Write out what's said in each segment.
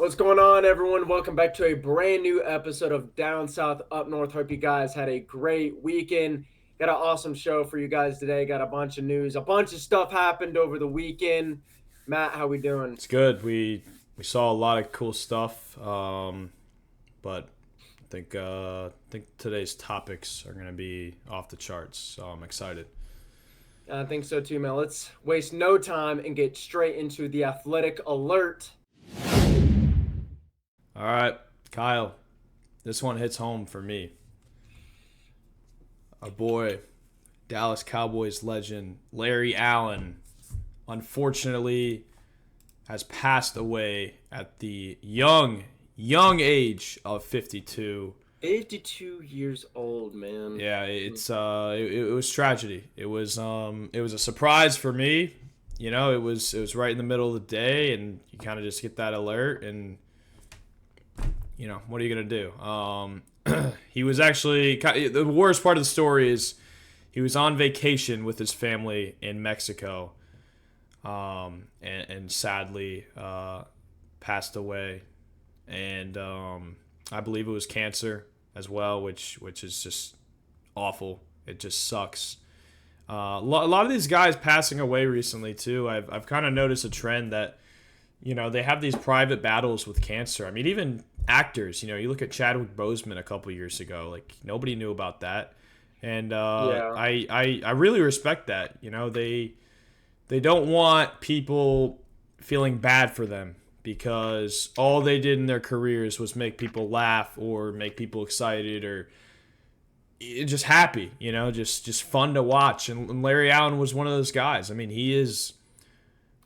What's going on, everyone? Welcome back to a brand new episode of Down South Up North. Hope you guys had a great weekend. Got an awesome show for you guys today. Got a bunch of news, a bunch of stuff happened over the weekend. Matt, how we doing? It's good. We saw a lot of cool stuff, but I think today's topics are gonna be off the charts. So I'm excited. I think so too, man. Let's waste no time and get straight into the athletic alert. All right, Kyle, this one hits home for me. Our boy, Dallas Cowboys legend Larry Allen, unfortunately, has passed away at the young age of 52. 52 years old, man. Yeah, it was tragedy. It was a surprise for me. It was right in the middle of the day, and you kind of just get that alert, and what are you gonna do? He was actually the worst part of the story is he was on vacation with his family in Mexico, and sadly passed away, and I believe it was cancer as well, which is just awful. It just sucks. A lot of these guys passing away recently too. I've kind of noticed a trend that they have these private battles with cancer. I mean, even actors. You look at Chadwick Boseman a couple years ago. Like nobody knew about that, and Yeah. I really respect that. They don't want people feeling bad for them because all they did in their careers was make people laugh or make people excited or just happy, just fun to watch. And Larry Allen was one of those guys. I mean, he is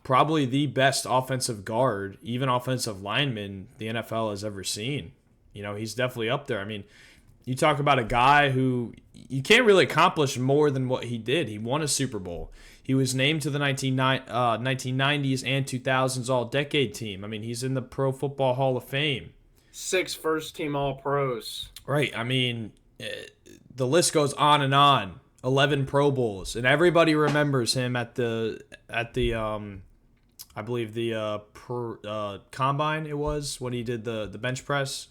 probably the best offensive guard, even offensive lineman the NFL has ever seen. He's definitely up there. I mean, you talk about a guy who you can't really accomplish more than what he did. He won a Super Bowl. He was named to the 1990s and 2000s All-Decade team. I mean, he's in the Pro Football Hall of Fame. 6 first team All Pros. Right. I mean, the list goes on and on. 11 Pro Bowls, and everybody remembers him at the I believe the combine. It was when he did the bench press.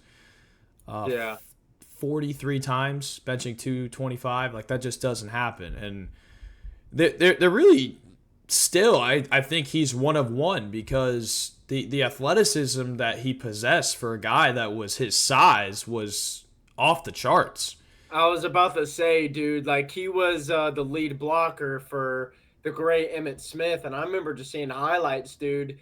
Yeah. 43 times benching 225. Like that just doesn't happen, and they're really still. I think he's one of one because the athleticism that he possessed for a guy that was his size was off the charts. I was about to say, dude, like he was the lead blocker for the great Emmett Smith, and I remember just seeing highlights, dude.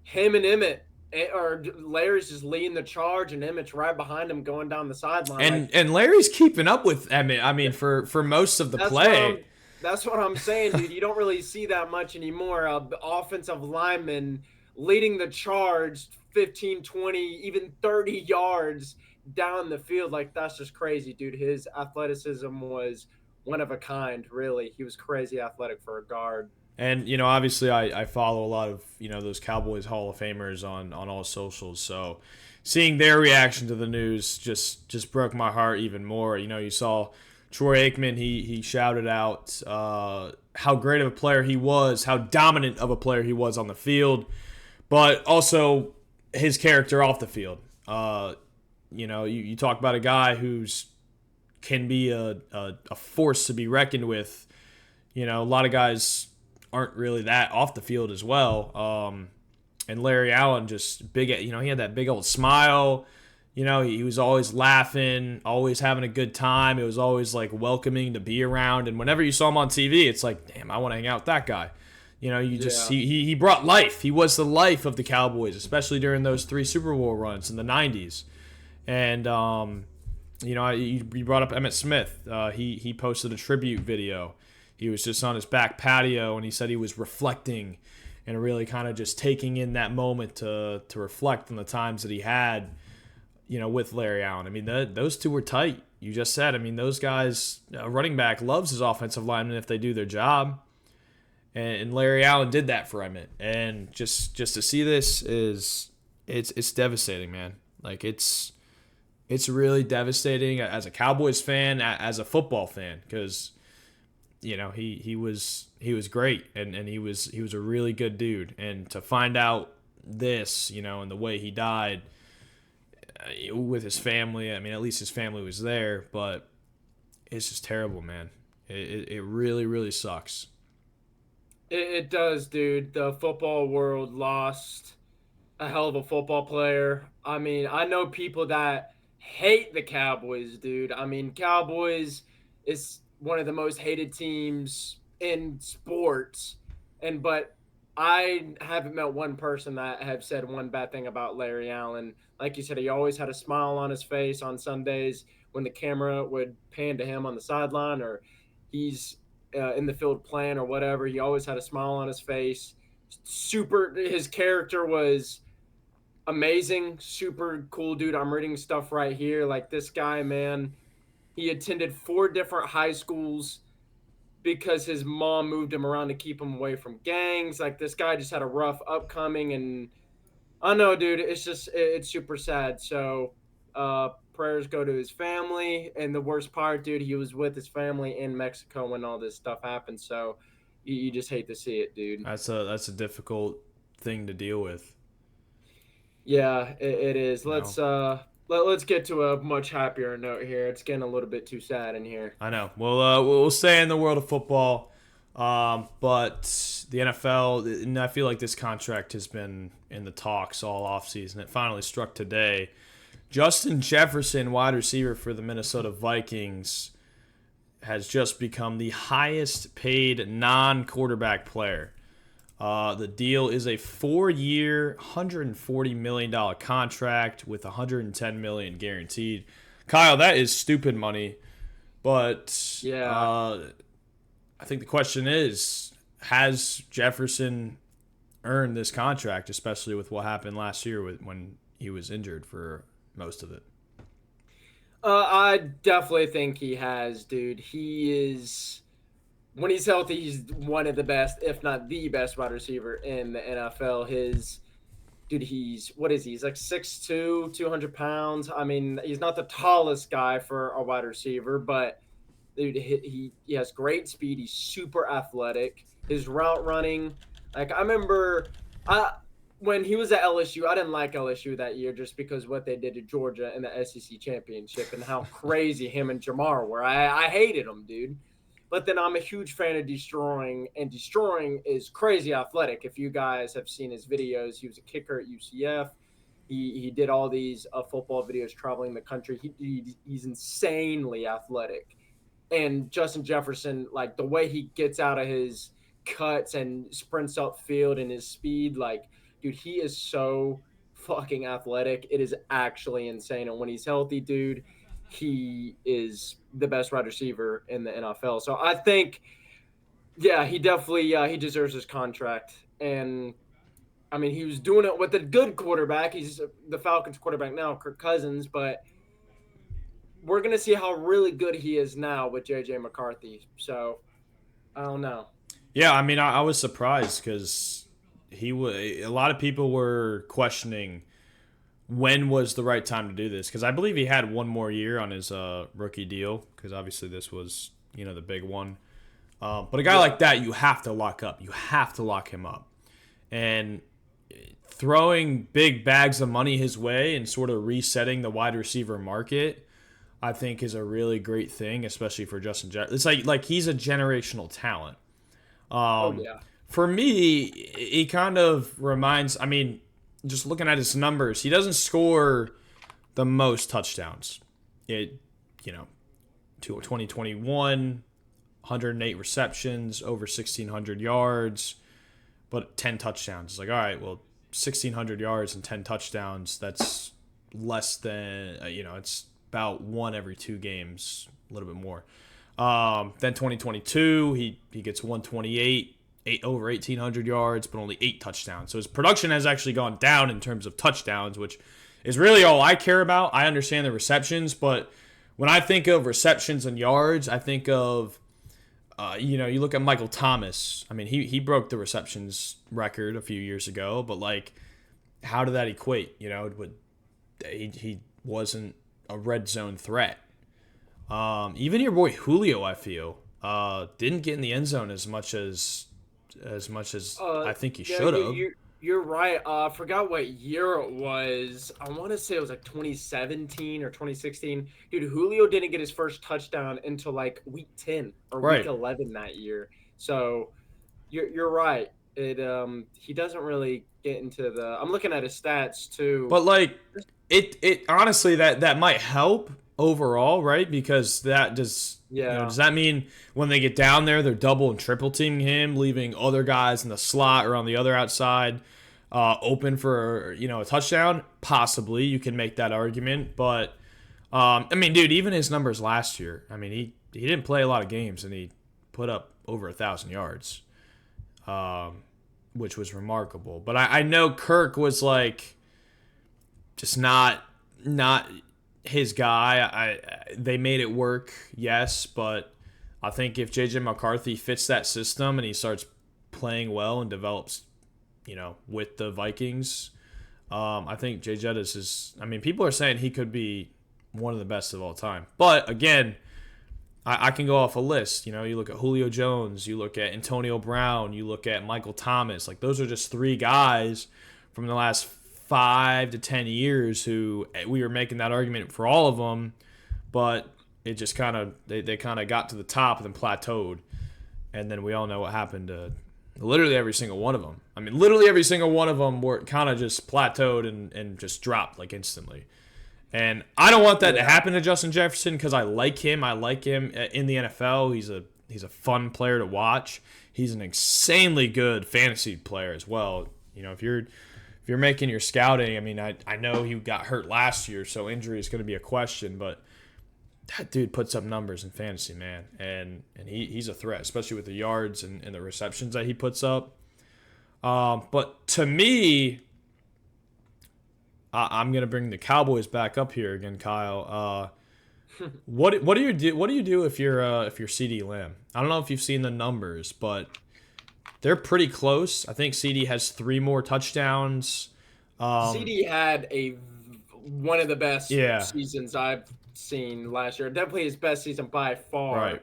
Him and Emmett, or Larry's just leading the charge, and Emmett's right behind him going down the sideline. Like And Larry's keeping up with Emmett. I mean, for most of the that's what play. I'm. That's what I'm saying, dude. You don't really see that much anymore. Offensive linemen leading the charge 15, 20, even 30 yards down the field. Like, that's just crazy, dude. His athleticism was one of a kind, really. He was crazy athletic for a guard. And obviously, I follow a lot of those Cowboys Hall of Famers on all socials. So seeing their reaction to the news just broke my heart even more. You saw Troy Aikman. He shouted out how great of a player he was, how dominant of a player he was on the field, but also his character off the field. You talk about a guy who's can be a force to be reckoned with. A lot of guys aren't really that off the field as well. And Larry Allen just big, he had that big old smile. He was always laughing, always having a good time. It was always like welcoming to be around. And whenever you saw him on TV, it's like, damn, I want to hang out with that guy. He brought life. He was the life of the Cowboys, especially during those 3 Super Bowl runs in the 90s. And, you brought up Emmett Smith. He posted a tribute video. He was just on his back patio, and he said he was reflecting and really kind of just taking in that moment to reflect on the times that he had, with Larry Allen. I mean, those two were tight. You just said. I mean, those guys, a running back loves his offensive lineman if they do their job. And Larry Allen did that for Emmett. And just to see this it's devastating, man. Like it's really devastating as a Cowboys fan, as a football fan, because he was great and he was a really good dude. And to find out this, and the way he died, with his family. I mean, at least his family was there, but it's just terrible, man. It really, really sucks. It does, dude. The football world lost a hell of a football player. I mean, I know people that hate the Cowboys, dude. I mean, Cowboys is one of the most hated teams in sports. But I haven't met one person that have said one bad thing about Larry Allen. Like you said, he always had a smile on his face on Sundays when the camera would pan to him on the sideline, or he's in the field playing or whatever. He always had a smile on his face. Super, his character was amazing, super cool dude. I'm reading stuff right here. Like this guy, man, he attended 4 different high schools because his mom moved him around to keep him away from gangs. Like this guy just had a rough upcoming, and I know, dude, it's super sad. So prayers go to his family, and the worst part, dude, he was with his family in Mexico when all this stuff happened. So you just hate to see it, dude. That's a difficult thing to deal with. Yeah, it is. You know, Let's get to a much happier note here. It's getting a little bit too sad in here. I know. We'll stay in the world of football, but the NFL. And I feel like this contract has been in the talks all offseason. It finally struck today. Justin Jefferson, wide receiver for the Minnesota Vikings, has just become the highest paid non-quarterback player. The deal is a 4-year, $140 million contract with $110 million guaranteed. Kyle, that is stupid money, but Yeah. I think the question is, has Jefferson earned this contract, especially with what happened last year when he was injured for most of it? I definitely think he has, dude. He is when he's healthy, he's one of the best, if not the best wide receiver in the NFL. His dude, he's what is he? He's like 6'2", 200 pounds. I mean, he's not the tallest guy for a wide receiver, but dude, he has great speed. He's super athletic. His route running, like I remember, I when he was at LSU, I didn't like LSU that year just because what they did to Georgia in the SEC championship and how crazy him and Jamar were. I hated him, dude. But then I'm a huge fan of Destroying, and Destroying is crazy athletic. If you guys have seen his videos, he was a kicker at UCF. He did all these football videos traveling the country. He's insanely athletic. And Justin Jefferson, like the way he gets out of his cuts and sprints up field and his speed, like, dude, he is so fucking athletic. It is actually insane. And when he's healthy, dude, he is the best wide receiver in the NFL. So I think, yeah, he definitely he deserves his contract. And I mean, he was doing it with a good quarterback. He's the Falcons quarterback now, Kirk Cousins, but we're gonna see how really good he is now with JJ McCarthy. So I don't know. Yeah, I mean, I was surprised because a lot of people were questioning when was the right time to do this, because I believe he had one more year on his rookie deal, because obviously this was the big one. But a guy like that, you have to lock up. You have to lock him up. And throwing big bags of money his way and sort of resetting the wide receiver market, I think is a really great thing, especially for Justin Jefferson. It's like he's a generational talent. Oh yeah. For me, he kind of reminds. I mean, just looking at his numbers, he doesn't score the most touchdowns. It, to 2021, 108 receptions, over 1,600 yards, but 10 touchdowns. It's like, all right, well, 1,600 yards and 10 touchdowns, that's less than, it's about one every 2 games, a little bit more. Then 2022, he gets 128, over 1,800 yards, but only 8 touchdowns. So his production has actually gone down in terms of touchdowns, which is really all I care about. I understand the receptions, but when I think of receptions and yards, I think of, you look at Michael Thomas. I mean, he broke the receptions record a few years ago, but like, how did that equate? He wasn't a red zone threat. Even your boy Julio, I feel, didn't get in the end zone as much as I think he should have. You're right. I forgot what year it was. I want to say it was like 2017 or 2016. Dude, Julio didn't get his first touchdown until like week 10 or week Right. 11 that year. So you're right. He doesn't really get into the. I'm looking at his stats too. But like it honestly that might help overall, right? Because that does Yeah. does that mean when they get down there they're double and triple teaming him, leaving other guys in the slot or on the other outside open for a touchdown? Possibly, you can make that argument, but I mean, dude, even his numbers last year. I mean, he didn't play a lot of games and he put up over 1,000 yards, which was remarkable. But I know Kirk was like just not his guy. They made it work, yes, but I think if JJ McCarthy fits that system and he starts playing well and develops, with the Vikings, I think Jay Jettis is. I mean, people are saying he could be one of the best of all time. But again, I can go off a list. You look at Julio Jones, you look at Antonio Brown, you look at Michael Thomas. Like those are just three guys from the last 5 to 10 years who we were making that argument for all of them, but it just kind of they kind of got to the top and then plateaued, and then we all know what happened to literally every single one of them. I mean, literally every single one of them were kind of just plateaued and just dropped like instantly. And I don't want that to happen to Justin Jefferson because I like him. I like him in the NFL. He's a fun player to watch. He's an insanely good fantasy player as well. If you're making your scouting, I mean, I know he got hurt last year, so injury is going to be a question, but that dude puts up numbers in fantasy, man, and he's a threat, especially with the yards and the receptions that he puts up. But to me, I'm gonna bring the Cowboys back up here again, Kyle. What do you do if you're CD Lamb? I don't know if you've seen the numbers, but they're pretty close. I think CD has 3 more touchdowns. CD had one of the best Yeah. seasons I've seen last year. Definitely his best season by far. Right.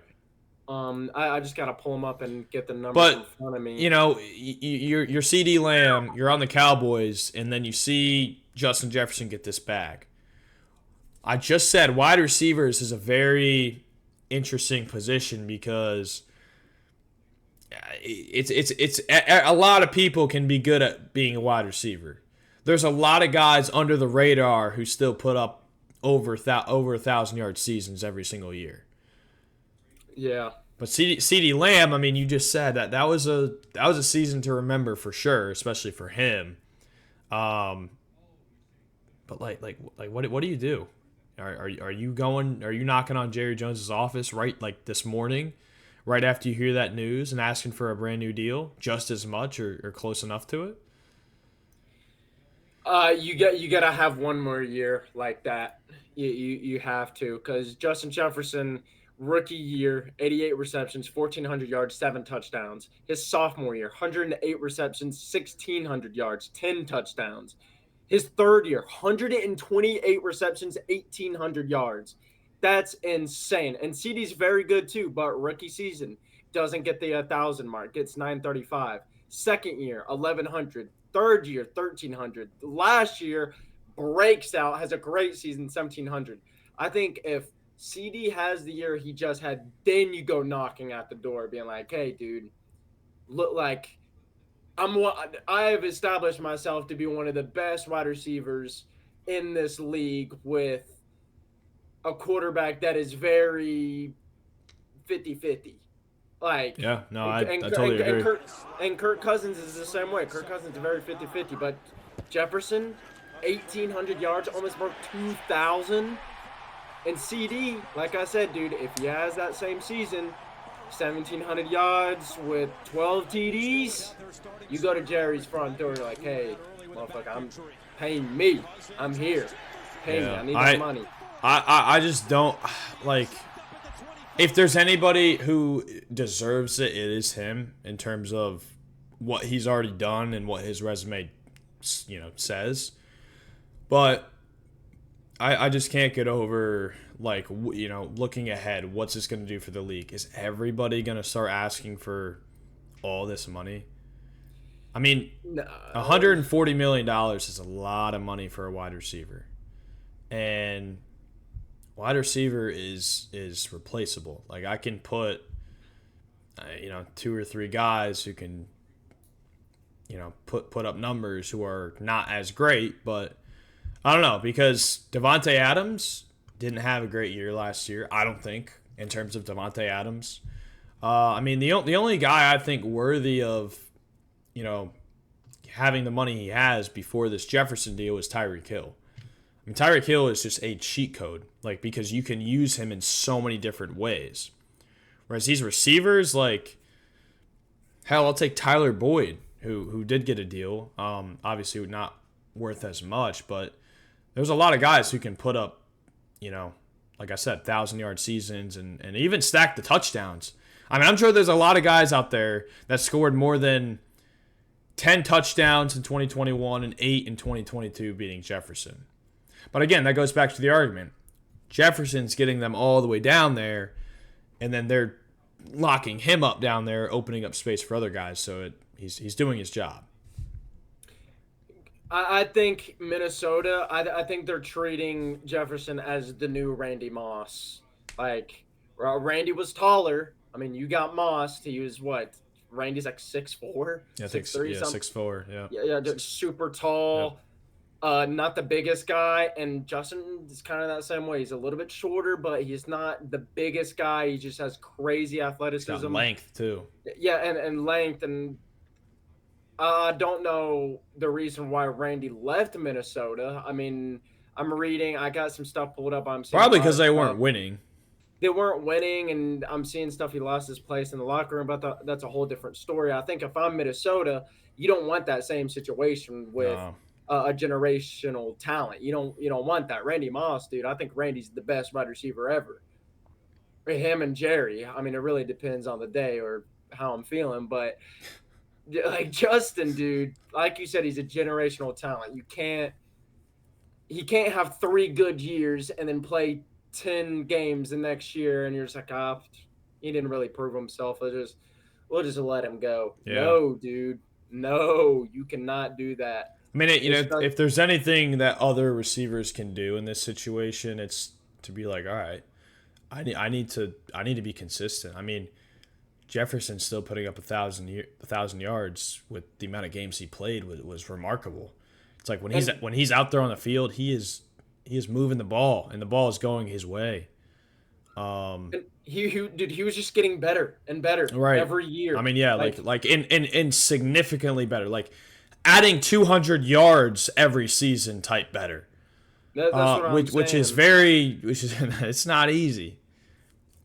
I just gotta pull him up and get the numbers in But front of me. you're CD Lamb, you're on the Cowboys, and then you see Justin Jefferson get this bag. I just said wide receivers is a very interesting position because it's a lot of people can be good at being a wide receiver. There's a lot of guys under the radar who still put up over 1,000-yard seasons every single year. Yeah. But CD Lamb, I mean, you just said that was a season to remember for sure, especially for him. But like what do you do? Are you knocking on Jerry Jones's office right like this morning, right after you hear that news and asking for a brand new deal, just as much or close enough to it? You gotta have one more year like that. You have to, because Justin Jefferson, rookie year, 88 receptions, 1,400 yards, 7 touchdowns. His sophomore year, 108 receptions, 1,600 yards, 10 touchdowns. His third year, 128 receptions, 1,800 yards. That's insane. And CD's very good too, but rookie season doesn't get the 1,000 mark, gets 935. Second year, 1,100. Third year, 1,300. Last year, breaks out, has a great season, 1,700. I think if CD has the year he just had, then you go knocking at the door, being like, "Hey, dude, look like I have established myself to be one of the best wide receivers in this league with a quarterback that is very 50-50." Like, Yeah, no, I totally agree. and Kirk Cousins is the same way. Kirk Cousins is very 50-50, but Jefferson, 1,800 yards, almost broke 2,000. And CD, like I said, dude, if he has that same season, 1,700 yards with 12 TDs, you go to Jerry's front door, you're like, "Hey, motherfucker, I'm paying me. I'm here. Pay me. I need my money." I just don't like. If there's anybody who deserves it, it is him in terms of what he's already done and what his resume, says. But I just can't get over looking ahead. What's this going to do for the league? Is everybody going to start asking for all this money? I mean, No. $140 million is a lot of money for a wide receiver, and wide receiver is replaceable. Like I can put, two or three guys who can, put up numbers who are not as great, but I don't know because Devonte Adams didn't have a great year last year. I don't think in terms of Devonte Adams. I mean the only guy I think worthy of, you know, having the money he has before this Jefferson deal is Tyreek Hill. I mean, Tyreek Hill is just a cheat code, like because you can use him in so many different ways. Whereas these receivers, like, hell, I'll take Tyler Boyd, who did get a deal. Obviously not worth as much, but there's a lot of guys who can put up, like I said, 1,000-yard seasons and even stack the touchdowns. I mean, I'm sure there's a lot of guys out there that scored more than 10 touchdowns in 2021 and 8 in 2022 beating Jefferson. But again, that goes back to the argument. Jefferson's getting them all the way down there, and then they're locking him up down there, opening up space for other guys. So he's doing his job. I think Minnesota. I think they're treating Jefferson as the new Randy Moss. Like Randy was taller. I mean, you got Moss. He was what? Randy's like 6'4", Yeah, I think 6'3", something. 6'4", yeah. Yeah, just super tall. Not the biggest guy, and Justin is kind of that same way. He's a little bit shorter, but he's not the biggest guy. He just has crazy He's athleticism. got length too. Yeah, and length, and I don't know the reason why Randy left Minnesota. I mean, I'm reading. I got some stuff pulled up. I'm seeing Probably because they weren't winning. They weren't winning, and I'm seeing stuff. He lost his place in the locker room, but that's a whole different story. I think if I'm Minnesota, you don't want that same situation with a generational talent. You don't want that. Randy Moss, dude. I think Randy's the best wide receiver ever. Him and Jerry. I mean, it really depends on the day or how I'm feeling, but like Justin, dude, like you said, he's a generational talent. He can't have 3 good years and then play 10 games the next year, and you're just like, he didn't really prove himself. We'll just let him go. Yeah. No, dude, no, you cannot do that. I mean, if there's anything that other receivers can do in this situation, it's to be like, all right, I need to be consistent. I mean, Jefferson still putting up 1,000 yards with the amount of games he played was remarkable. It's like when he's out there on the field, he is moving the ball and the ball is going his way. He was just getting better and better every year. I mean, yeah, like in significantly better, like adding 200 yards every season type better. That's what I'm saying. It's not easy.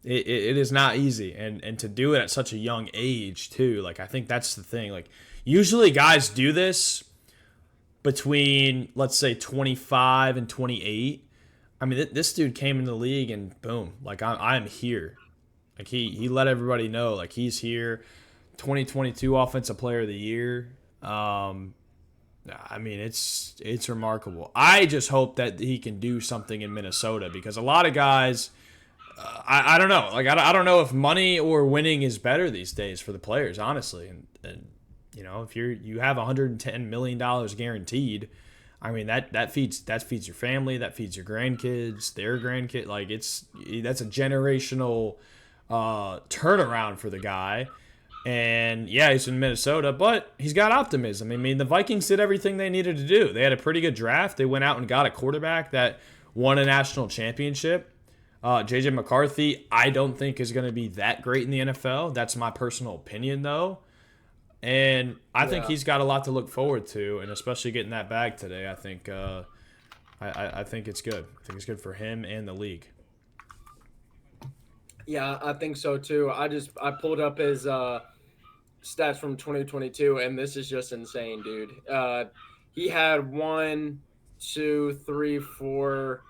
It is not easy, and to do it at such a young age too. Like I think that's the thing. Like usually guys do this between, let's say, 25 and 28. I mean, this dude came into the league and boom, like I'm here. Like he let everybody know like he's here. 2022 Offensive Player of the Year. I mean, it's remarkable. I just hope that he can do something in Minnesota because a lot of guys. I don't know. Like I don't know if money or winning is better these days for the players, honestly. And if you have $110 million guaranteed, I mean that feeds your family, that feeds your grandkids, their grandkid. Like that's a generational turnaround for the guy. And yeah, he's in Minnesota, but he's got optimism. I mean, the Vikings did everything they needed to do. They had a pretty good draft. They went out and got a quarterback that won a national championship. J.J. McCarthy, I don't think is going to be that great in the NFL. That's my personal opinion, though. And I think he's got a lot to look forward to, and especially getting that bag today. I think I think it's good. I think it's good for him and the league. Yeah, I think so too. I pulled up his stats from 2022, and this is just insane, dude. He had 1, 2, 3, 4,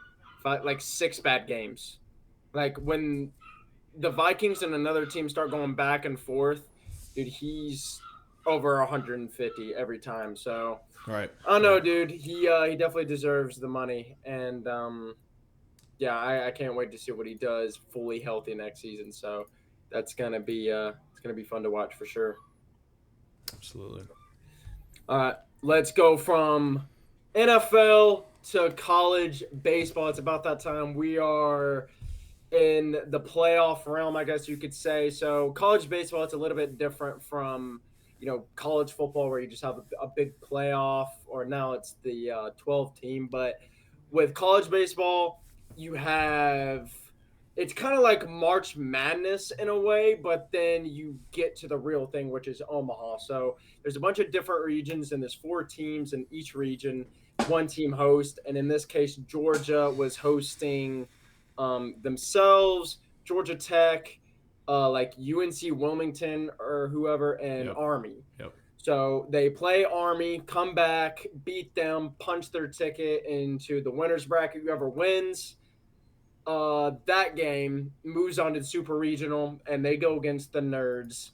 5, like 6 bad games. Like when the Vikings and another team start going back and forth, dude, he's over 150 every time. So right, I don't know, dude. He definitely deserves the money, and I can't wait to see what he does fully healthy next season. So that's gonna be it's gonna be fun to watch for sure. Absolutely. Let's go from NFL to college baseball. It's about that time. We are in the playoff realm, I guess you could say. So college baseball, it's a little bit different from college football where you just have a big playoff, or now it's the 12 team. But with college baseball, you have it's kind of like March Madness in a way, but then you get to the real thing, which is Omaha. So there's a bunch of different regions, and there's 4 teams in each region. One team host, and in this case, Georgia was hosting themselves, Georgia Tech, like UNC Wilmington or whoever, and Yep. Army. Yep. So they play Army, come back, beat them, punch their ticket into the winners bracket. Whoever wins that game moves on to the Super Regional, and they go against the Nerds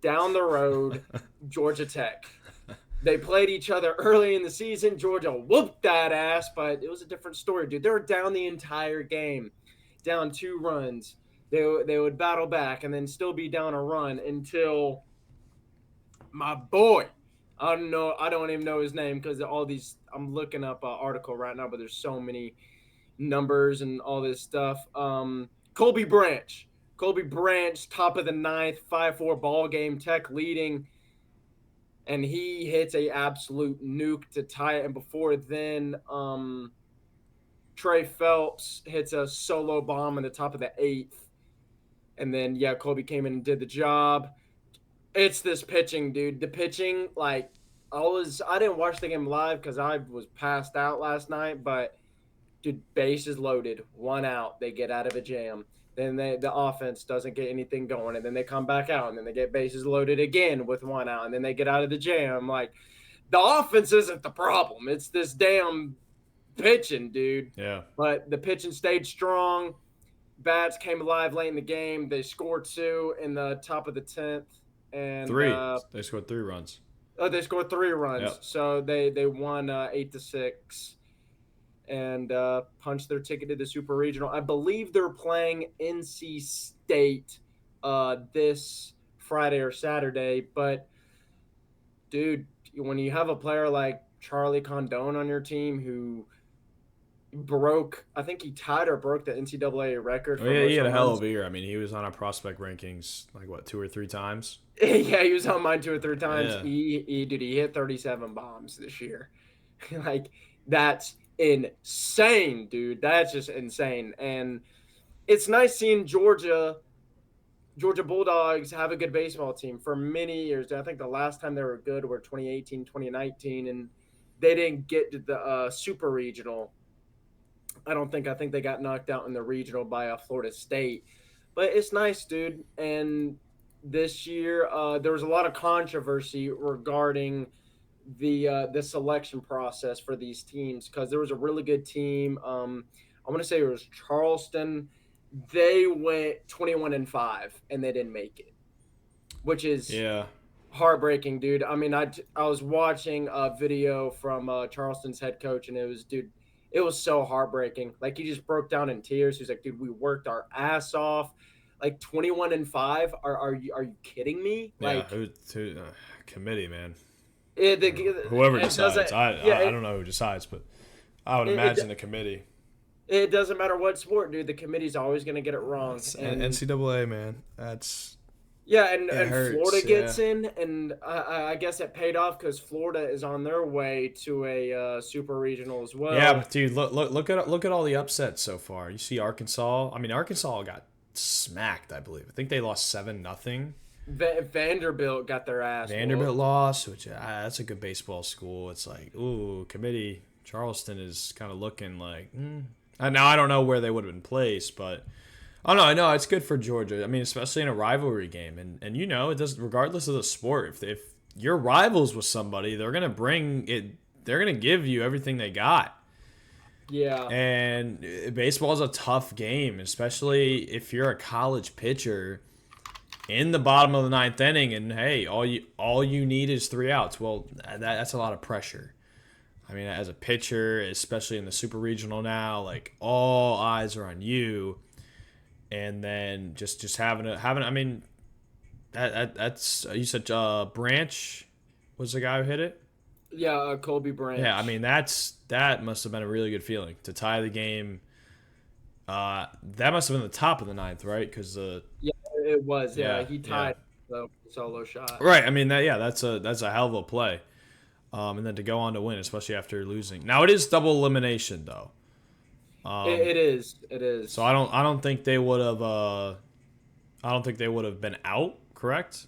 down the road, Georgia Tech. They played each other early in the season. Georgia whooped that ass, but it was a different story, dude. They were down the entire game, down 2 runs. They would battle back and then still be down a run until my boy. I don't know. I don't even know his name because all these. I'm looking up an article right now, but there's so many numbers and all this stuff. Colby Branch. Colby Branch, top of the ninth, 5-4 ball game, Tech leading, and he hits a absolute nuke to tie it. And before then, Trey Phelps hits a solo bomb in the top of the eighth. And then Colby came in and did the job. It's this pitching, dude. The pitching, like I didn't watch the game live because I was passed out last night, but dude, bases loaded, 1 out, they get out of a jam. Then the offense doesn't get anything going, and then they come back out, and then they get bases loaded again with 1 out, and then they get out of the jam. Like, the offense isn't the problem. It's this damn pitching, dude. Yeah. But the pitching stayed strong. Bats came alive late in the game. They scored 2 in the top of the 10th. And 3. They scored 3 runs. They scored 3 runs. Yep. So they won 8-6. And punched their ticket to the Super Regional. I believe they're playing NC State this Friday or Saturday. But, dude, when you have a player like Charlie Condon on your team who I think he tied or broke the NCAA record. Oh, yeah, he had a hell of a year. I mean, he was on our prospect rankings, like, 2 or 3 times? Yeah, he was on mine 2 or 3 times. Yeah. He hit 37 bombs this year. Like, that's insane, dude. That's just insane. And it's nice seeing Georgia Bulldogs have a good baseball team for many years. I think the last time they were good were 2018, 2019, and they didn't get to the Super Regional. I think they got knocked out in the regional by Florida State. But it's nice, dude. And this year, there was a lot of controversy regarding the selection process for these teams because there was a really good team. I want to say it was Charleston. They went 21-5 and they didn't make it, which is heartbreaking, dude. I mean, I was watching a video from Charleston's head coach, and it was so heartbreaking. Like, he just broke down in tears. He's like, dude, we worked our ass off. Like, 21-5. Are you kidding me? Yeah, like, committee, man. Whoever decides. I don't know who decides, but I would imagine the committee. It doesn't matter what sport, dude. The committee's always going to get it wrong. And NCAA, man. That's and Florida gets in, and I guess it paid off because Florida is on their way to a Super Regional as well. Yeah, but dude, look at all the upsets so far. You see Arkansas. I mean, Arkansas got smacked, I believe. I think they lost 7-0. Vanderbilt got their ass. Vanderbilt lost, which that's a good baseball school. It's like, ooh, committee. Charleston is kind of looking like. Now I don't know where they would have been placed, but I know it's good for Georgia. I mean, especially in a rivalry game, and it does regardless of the sport. If you're rivals with somebody, they're gonna bring it. They're gonna give you everything they got. Yeah. And baseball is a tough game, especially if you're a college pitcher in the bottom of the 9th inning, and hey, all you need is 3 outs. Well, that's a lot of pressure. I mean, as a pitcher, especially in the Super Regional now, like, all eyes are on you, and then just having. I mean, that's you said Branch was the guy who hit it. Yeah, Kobe Yeah, I Branch. mean that must have been a really good feeling to tie the game. That must have been the top of the ninth, right? Because Yeah, it was. Yeah, yeah, he yeah, tied the solo shot. right. I mean that yeah, that's a hell of a play. And then to go on to win, especially after losing. Now it is double elimination though. It is. It So is. I don't think they would have I don't think they would have been out, correct?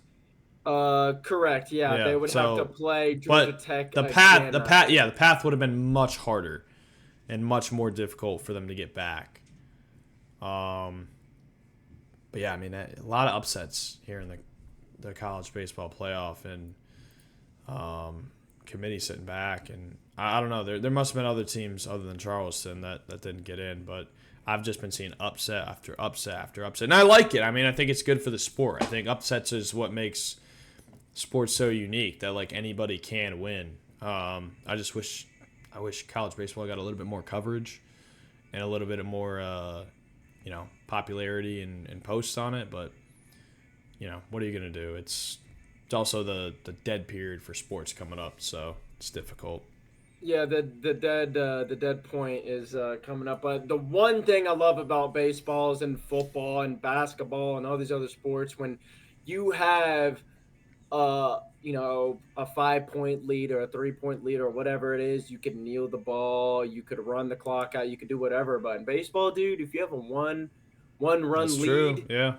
Correct. Yeah, they Yeah. would have to So play Georgia but Tech the path again, the I path think. yeah, the path would have been much harder and much more difficult for them to get back. Um but yeah, I mean a lot of upsets here in the college baseball playoff and committee sitting back and I don't know there must have been other teams other than Charleston that didn't get in, but I've just been seeing upset after upset after upset, and I like it. I mean, I think it's good for the sport. I think upsets is what makes sports so unique that like anybody can win. I just I wish college baseball got a little bit more coverage and a little bit more popularity and posts on it, but what are you gonna do? It's also the dead period for sports coming up, so it's difficult. Yeah, the dead point is coming up. But the one thing I love about baseballs and football and basketball and all these other sports, when you have a 5 point lead or a 3 point lead or whatever it is, you could kneel the ball, you could run the clock out, you could do whatever. But in baseball, dude, if you have a one That's run true. lead, Yeah.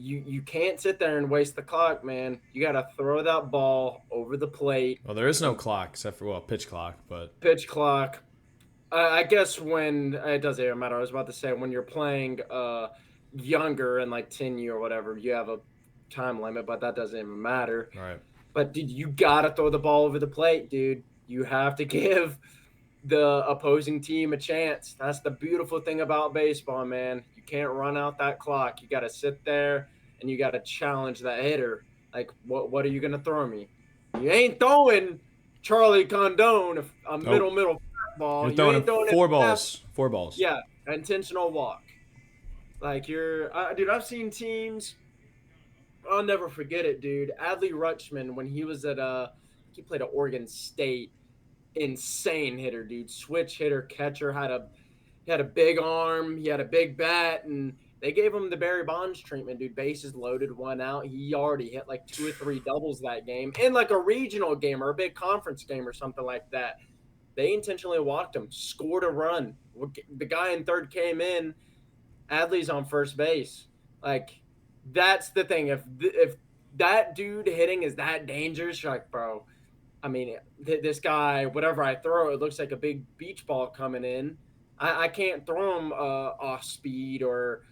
you can't sit there and waste the clock, man. You got to throw that ball over the plate Well, there is no and clock except for pitch clock, but pitch clock. I guess when it doesn't even matter. I was about to say when you're playing younger and like 10 or whatever, you have a time limit, but that doesn't even matter. right. But dude, you gotta throw the ball over the plate, dude. You have to give the opposing team a chance. That's the beautiful thing about baseball, man. You can't run out that clock. You gotta sit there and you gotta challenge that hitter. Like, what are you gonna throw me? You ain't throwing Charlie Condone a Nope. middle You're ball. You throwing ain't it throwing it four fast. balls. Four balls. Yeah, intentional walk. Like dude. I've seen teams. I'll never forget it, dude. Adley Rutschman when he was at he played at Oregon State. Insane hitter, dude. Switch hitter, catcher. He had a big arm. He had a big bat, and they gave him the Barry Bonds treatment, dude. Bases loaded, 1 out. He already hit like 2 or 3 doubles that game in like a regional game or a big conference game or something like that. They intentionally walked him, scored a run. The guy in third came in. Adley's on first base. Like that's the thing. If that dude hitting is that dangerous, you're like, bro. I mean, this guy, whatever I throw, it looks like a big beach ball coming in. I can't throw him off speed or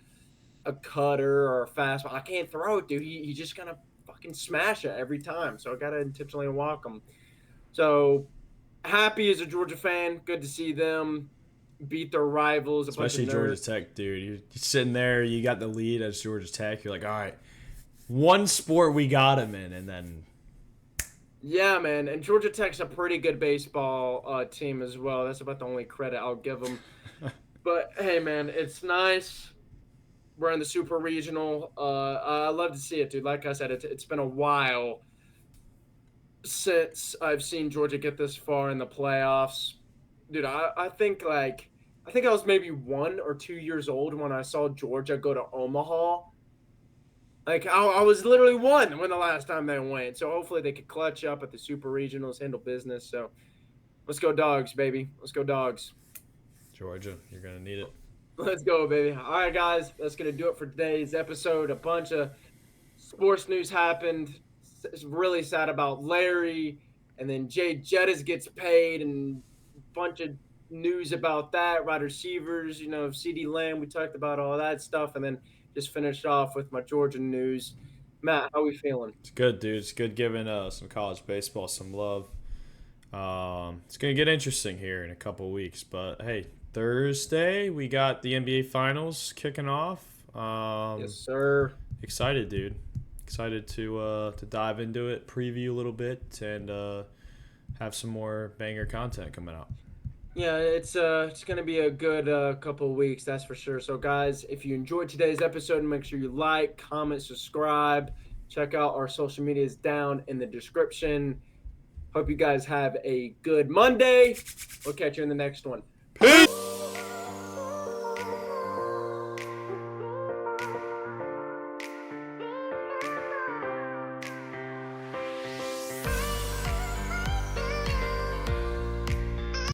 a cutter or a fastball. I can't throw it, dude. He's just gonna fucking smash it every time. So I gotta intentionally walk him. So happy as a Georgia fan. Good to see them beat their rivals, a bunch of Especially nerds. Georgia Tech, dude. You're sitting there, you got the lead as Georgia Tech. You're like, all right, one sport we got him in, and then Yeah, man, and Georgia Tech's a pretty good baseball team as well. That's about the only credit I'll give them. But hey, man, it's nice. We're in the super regional. I love to see it, dude. Like I said, it's been a while since I've seen Georgia get this far in the playoffs, dude. I think I was maybe 1 or 2 years old when I saw Georgia go to Omaha. Like I was literally one when the last time they went. So hopefully they could clutch up at the super regionals, handle business. So let's go dogs, baby. Let's go dogs. Georgia, you're gonna need it. Let's go, baby. All right, guys. That's going to do it for today's episode. A bunch of sports news happened. It's really sad about Larry. And then Jay Jettis gets paid and a bunch of news about that. Wide receivers, CD Lamb. We talked about all that stuff. And then just finished off with my Georgia news. Matt, how we feeling? It's good, dude. It's good giving some college baseball some love. It's gonna get interesting here in a couple weeks, but hey, Thursday we got the NBA Finals kicking off. Yes, sir. Excited, dude. Excited to dive into it, preview a little bit, and have some more banger content coming out. Yeah, it's gonna be a good couple of weeks, that's for sure. So, guys, if you enjoyed today's episode, make sure you like, comment, subscribe. Check out our social medias down in the description. Hope you guys have a good Monday. We'll catch you in the next one. Peace.